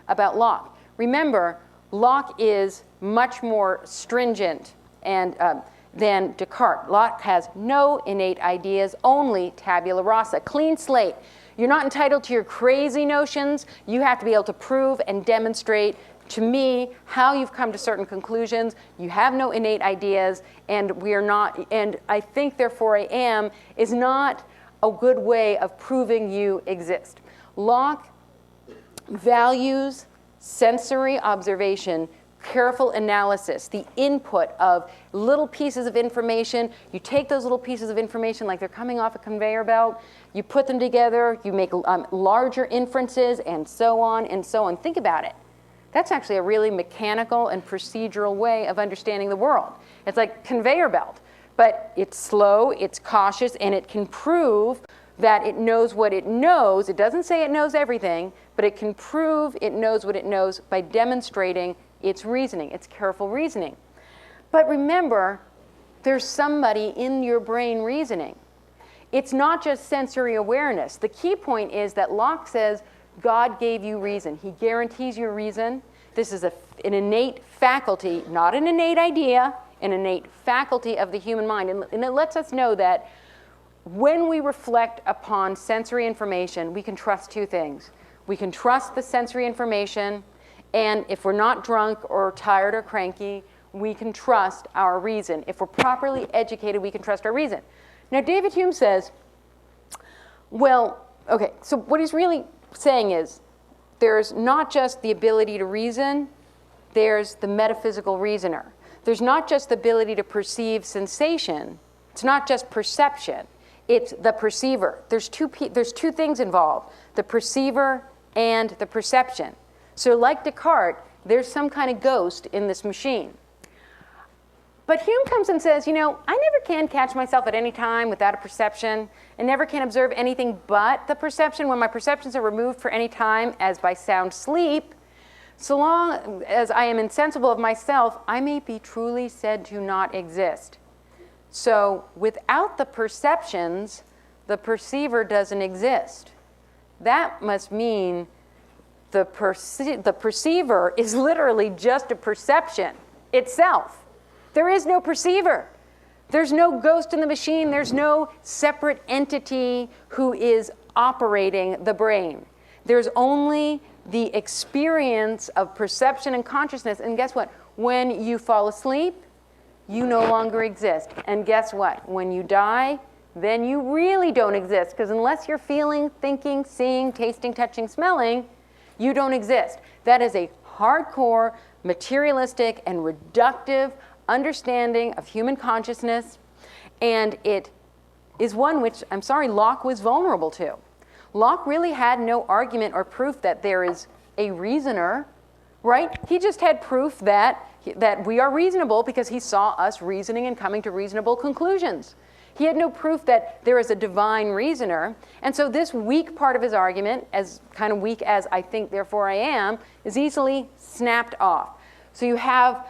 about Locke. Remember, Locke is much more stringent than Descartes. Locke has no innate ideas, only tabula rasa, clean slate. You're not entitled to your crazy notions. You have to be able to prove and demonstrate to me how you've come to certain conclusions. You have no innate ideas, and we are not, and I think, therefore I am, is not a good way of proving you exist. Locke values sensory observation, careful analysis, the input of little pieces of information. You take those little pieces of information like they're coming off a conveyor belt, you put them together, you make larger inferences, and so on and so on. Think about it. That's actually a really mechanical and procedural way of understanding the world. It's like conveyor belt, but it's slow, it's cautious, and it can prove that it knows what it knows. It doesn't say it knows everything, but it can prove it knows what it knows by demonstrating its reasoning, its careful reasoning. But remember, there's somebody in your brain reasoning. It's not just sensory awareness. The key point is that Locke says God gave you reason. He guarantees you reason. This is an innate faculty, not an innate idea, an innate faculty of the human mind. And it lets us know that when we reflect upon sensory information, we can trust two things. We can trust the sensory information, and if we're not drunk or tired or cranky, we can trust our reason. If we're properly educated, we can trust our reason. Now, David Hume says, well, okay, so what he's really saying is there's not just the ability to reason, there's the metaphysical reasoner. There's not just the ability to perceive sensation. It's not just perception. It's the perceiver. There's two things involved, the perceiver and the perception. So like Descartes, there's some kind of ghost in this machine. But Hume comes and says, I never can catch myself at any time without a perception. I never can observe anything but the perception. When my perceptions are removed for any time, as by sound sleep, so long as I am insensible of myself, I may be truly said to not exist. So without the perceptions, the perceiver doesn't exist. That must mean the perceiver is literally just a perception itself. There is no perceiver. There's no ghost in the machine. There's no separate entity who is operating the brain. There's only the experience of perception and consciousness. And guess what? When you fall asleep, you no longer exist. And guess what? When you die, then you really don't exist. Because unless you're feeling, thinking, seeing, tasting, touching, smelling, you don't exist. That is a hardcore, materialistic, and reductive understanding of human consciousness. And it is one which, I'm sorry, Locke was vulnerable to. Locke really had no argument or proof that there is a reasoner, right? He just had proof that we are reasonable because he saw us reasoning and coming to reasonable conclusions. He had no proof that there is a divine reasoner. And so this weak part of his argument, as kind of weak as I think, therefore I am, is easily snapped off. So you have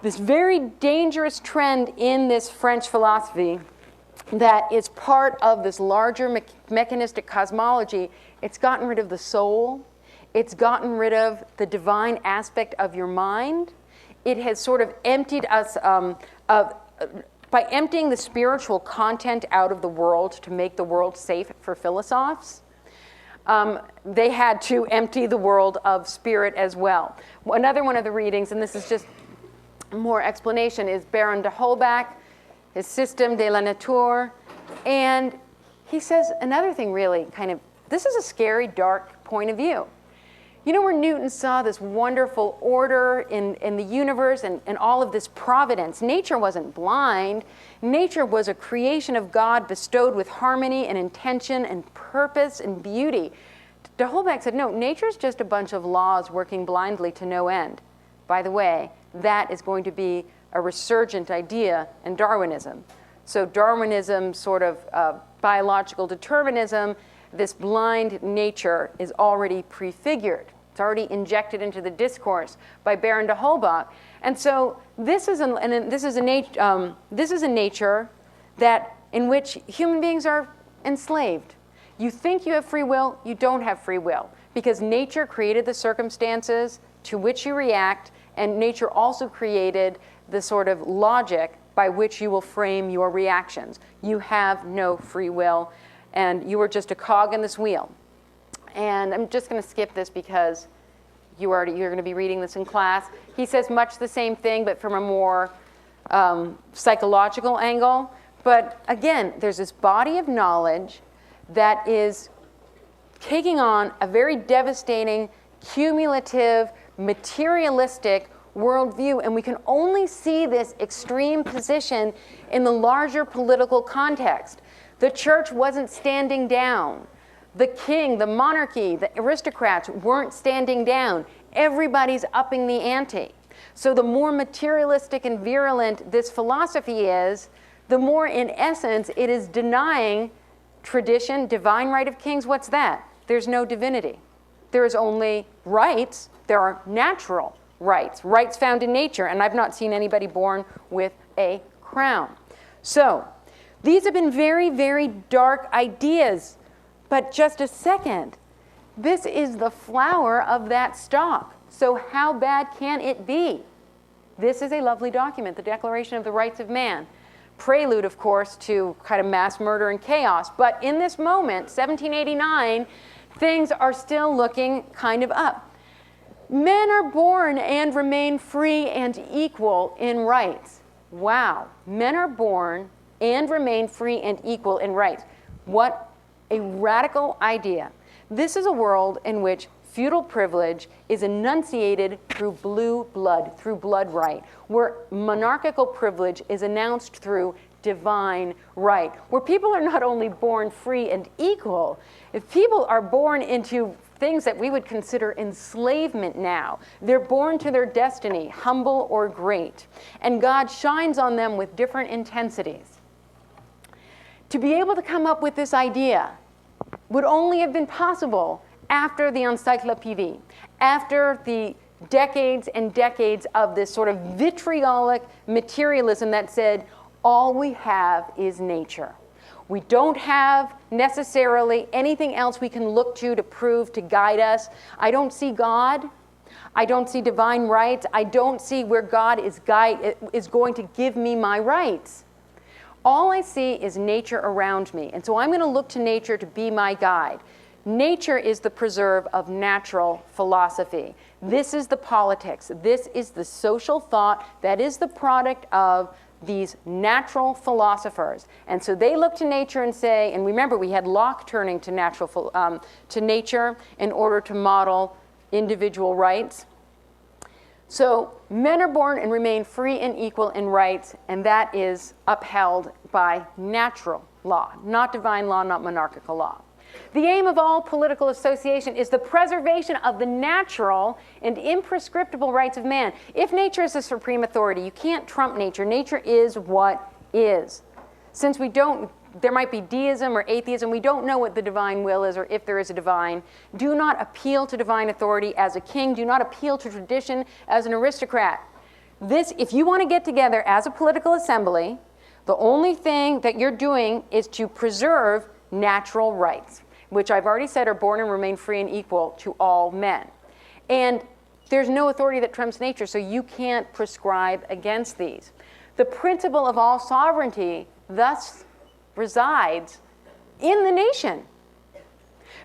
this very dangerous trend in this French philosophy that is part of this larger mechanistic cosmology. It's gotten rid of the soul. It's gotten rid of the divine aspect of your mind. It has sort of emptied us by emptying the spiritual content out of the world to make the world safe for philosophs, they had to empty the world of spirit as well. Another one of the readings, and this is just more explanation, is Baron de Holbach, his Système de la Nature. And he says another thing really kind of, this is a scary, dark point of view. You know, where Newton saw this wonderful order in the universe and all of this providence. Nature wasn't blind. Nature was a creation of God bestowed with harmony and intention and purpose and beauty. De Holbach said, no, nature's just a bunch of laws working blindly to no end. By the way, that is going to be a resurgent idea in Darwinism. So Darwinism, sort of biological determinism, this blind nature is already prefigured. It's already injected into the discourse by Baron de Holbach. And so this is a nature that in which human beings are enslaved. You think you have free will, you don't have free will, because nature created the circumstances to which you react, and nature also created the sort of logic by which you will frame your reactions. You have no free will, and you are just a cog in this wheel. And I'm just going to skip this because you're going to be reading this in class. He says much the same thing, but from a more psychological angle. But again, there's this body of knowledge that is taking on a very devastating, cumulative, materialistic worldview, and we can only see this extreme position in the larger political context. The church wasn't standing down. The king, the monarchy, the aristocrats weren't standing down. Everybody's upping the ante. So the more materialistic and virulent this philosophy is, the more, in essence, it is denying tradition, divine right of kings. What's that? There's no divinity. There is only rights. There are natural rights, rights found in nature, and I've not seen anybody born with a crown. So these have been very, very dark ideas. But just a second, this is the flower of that stalk. So how bad can it be? This is a lovely document, the Declaration of the Rights of Man. Prelude, of course, to kind of mass murder and chaos. But in this moment, 1789, things are still looking kind of up. Men are born and remain free and equal in rights. Wow. Men are born and remain free and equal in rights. What a radical idea. This is a world in which feudal privilege is enunciated through blue blood, through blood right, where monarchical privilege is announced through divine right, where people are not only born free and equal, if people are born into things that we would consider enslavement now, they're born to their destiny, humble or great, and God shines on them with different intensities. To be able to come up with this idea would only have been possible after the Encyclopédie, after the decades and decades of this sort of vitriolic materialism that said, all we have is nature. We don't have necessarily anything else we can look to prove, to guide us. I don't see God. I don't see divine rights. I don't see where God is going to give me my rights. All I see is nature around me. And so I'm going to look to nature to be my guide. Nature is the preserve of natural philosophy. This is the politics. This is the social thought that is the product of these natural philosophers. And so they look to nature and say, and remember we had Locke turning to nature in order to model individual rights. So men are born and remain free and equal in rights, and that is upheld by natural law, not divine law, not monarchical law. The aim of all political association is the preservation of the natural and imprescriptible rights of man. If nature is the supreme authority, you can't trump nature. Nature is what is. Since we don't, there might be deism or atheism, we don't know what the divine will is or if there is a divine. Do not appeal to divine authority as a king. Do not appeal to tradition as an aristocrat. If you want to get together as a political assembly, the only thing that you're doing is to preserve natural rights, which I've already said are born and remain free and equal to all men. And there's no authority that trumps nature, so you can't prescribe against these. The principle of all sovereignty thus resides in the nation.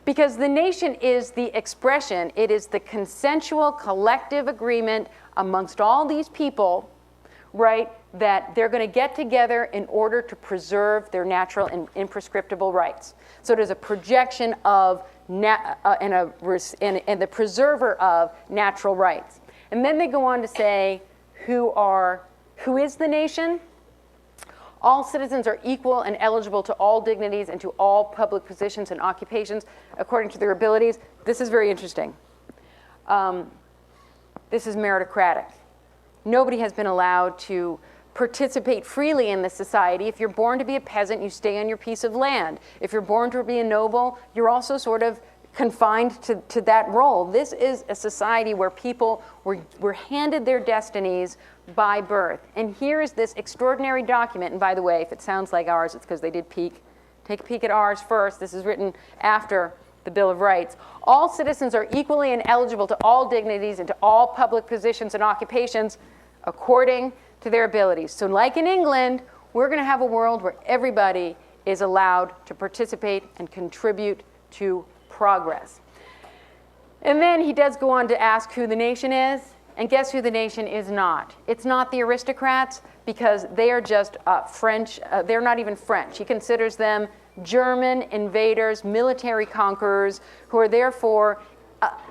Because the nation is the expression, it is the consensual collective agreement amongst all these people, right, that they're going to get together in order to preserve their natural and imprescriptible rights. So it is a projection of and the preserver of natural rights. And then they go on to say, who is the nation? All citizens are equal and eligible to all dignities and to all public positions and occupations according to their abilities. This is very interesting. This is meritocratic. Nobody has been allowed to participate freely in this society. If you're born to be a peasant, you stay on your piece of land. If you're born to be a noble, you're also sort of confined to that role. This is a society where people were handed their destinies by birth. And here is this extraordinary document. And by the way, if it sounds like ours, it's because they did take a peek at ours first. This is written after the Bill of Rights. All citizens are equally and eligible to all dignities and to all public positions and occupations according to their abilities. So like in England, we're going to have a world where everybody is allowed to participate and contribute to progress. And then he does go on to ask who the nation is, and guess who the nation is not? It's not the aristocrats, because they are just French. They're not even French. He considers them German invaders, military conquerors, who are therefore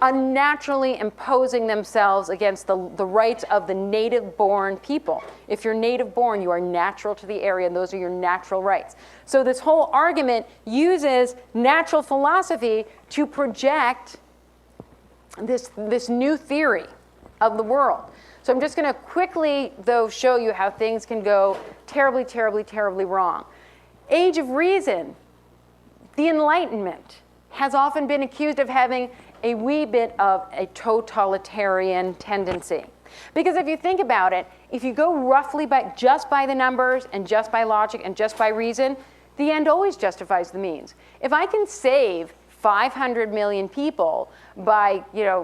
unnaturally imposing themselves against the rights of the native-born people. If you're native-born, you are natural to the area, and those are your natural rights. So this whole argument uses natural philosophy to project this new theory of the world. So I'm just going to quickly, though, show you how things can go terribly, terribly, terribly wrong. Age of Reason, the Enlightenment, has often been accused of having a wee bit of a totalitarian tendency. Because if you think about it, if you go roughly just by the numbers and just by logic and just by reason, the end always justifies the means. If I can save 500 million people by,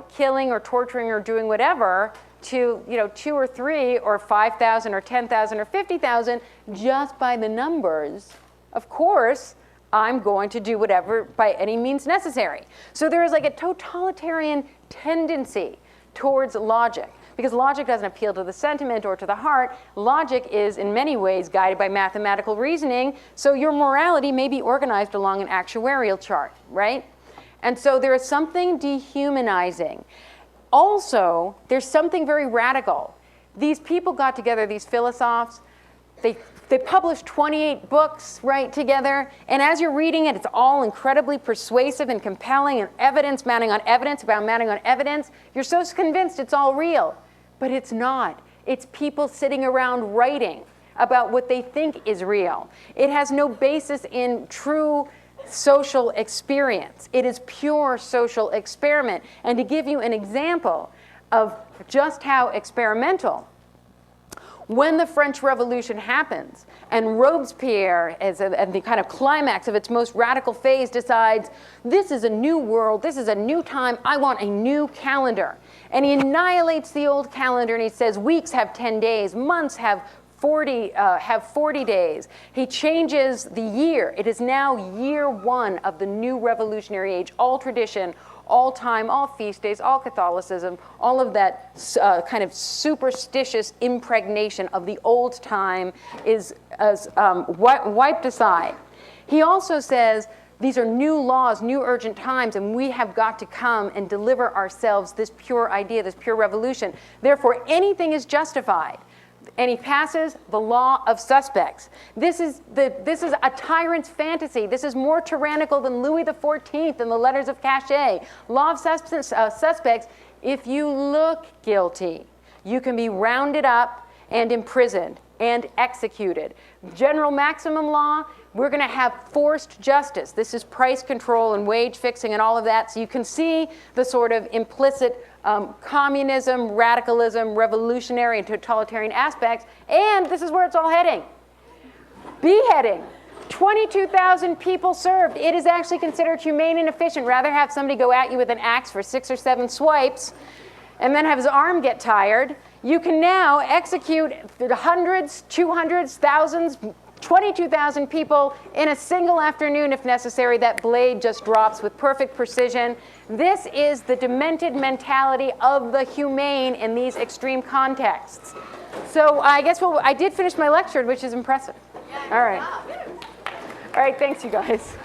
killing or torturing or doing whatever to, 2 or 3 or 5,000 or 10,000 or 50,000 just by the numbers, of course, I'm going to do whatever by any means necessary. So there is like a totalitarian tendency towards logic, because logic doesn't appeal to the sentiment or to the heart. Logic is in many ways guided by mathematical reasoning, so your morality may be organized along an actuarial chart, right? And so there is something dehumanizing. Also, there's something very radical. These people got together, these philosophers, they published 28 books, right, together, and as you're reading it, it's all incredibly persuasive and compelling, and evidence mounting on evidence about mounting on evidence. You're so convinced it's all real, but it's not. It's people sitting around writing about what they think is real. It has no basis in true social experience. It is pure social experiment. And to give you an example of just how experimental, when the French Revolution happens and Robespierre, at the kind of climax of its most radical phase, decides, this is a new world, this is a new time, I want a new calendar. And he annihilates the old calendar and he says weeks have 10 days, months have 40 days. He changes the year. It is now year 1 of the new revolutionary age. All tradition, all time, all feast days, all Catholicism, all of that kind of superstitious impregnation of the old time is wiped aside. He also says these are new laws, new urgent times, and we have got to come and deliver ourselves this pure idea, this pure revolution. Therefore, anything is justified. And he passes the law of suspects. This is a tyrant's fantasy. This is more tyrannical than Louis XIV and the letters of cachet. Law of suspects, if you look guilty, you can be rounded up and imprisoned and executed. General maximum law, we're going to have forced justice. This is price control and wage fixing and all of that. So you can see the sort of implicit communism, radicalism, revolutionary and totalitarian aspects, and this is where it's all heading. Beheading. 22,000 people served. It is actually considered humane and efficient. Rather have somebody go at you with an axe for 6 or 7 swipes and then have his arm get tired. You can now execute hundreds, 200s, thousands, 22,000 people in a single afternoon if necessary. That blade just drops with perfect precision. This is the demented mentality of the humane in these extreme contexts. So I guess I did finish my lecture, which is impressive. Yeah, all right. All right, thanks you guys.